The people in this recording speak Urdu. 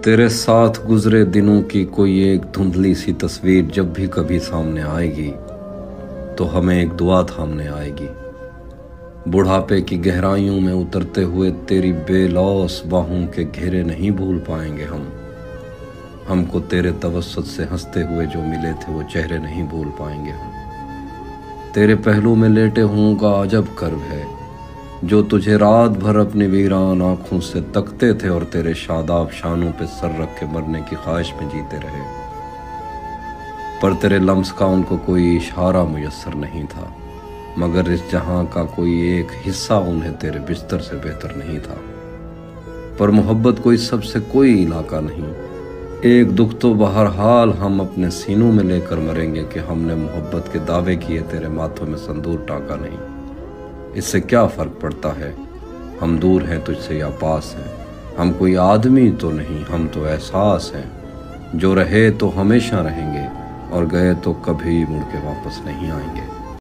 تیرے ساتھ گزرے دنوں کی کوئی ایک دھندلی سی تصویر جب بھی کبھی سامنے آئے گی تو ہمیں ایک دعا تھامنے آئے گی۔ بڑھاپے کی گہرائیوں میں اترتے ہوئے تیری بے لوث باہوں کے گھیرے نہیں بھول پائیں گے ہم کو تیرے توسط سے ہنستے ہوئے جو ملے تھے وہ چہرے نہیں بھول پائیں گے ہم۔ تیرے پہلو میں لیٹے ہوں کا عجب کرب ہے جو تجھے رات بھر اپنی ویران آنکھوں سے تکتے تھے اور تیرے شاداب شانوں پہ سر رکھ کے مرنے کی خواہش میں جیتے رہے، پر تیرے لمس کا ان کو کوئی اشارہ میسر نہیں تھا، مگر اس جہاں کا کوئی ایک حصہ انہیں تیرے بستر سے بہتر نہیں تھا۔ پر محبت کوئی سب سے کوئی علاقہ نہیں، ایک دکھ تو بہرحال ہم اپنے سینوں میں لے کر مریں گے کہ ہم نے محبت کے دعوے کیے تیرے ماتھوں میں سندور ٹانکا نہیں۔ اس سے کیا فرق پڑتا ہے ہم دور ہیں تجھ سے یا پاس ہیں، ہم کوئی آدمی تو نہیں، ہم تو احساس ہیں، جو رہے تو ہمیشہ رہیں گے اور گئے تو کبھی مڑ کے واپس نہیں آئیں گے۔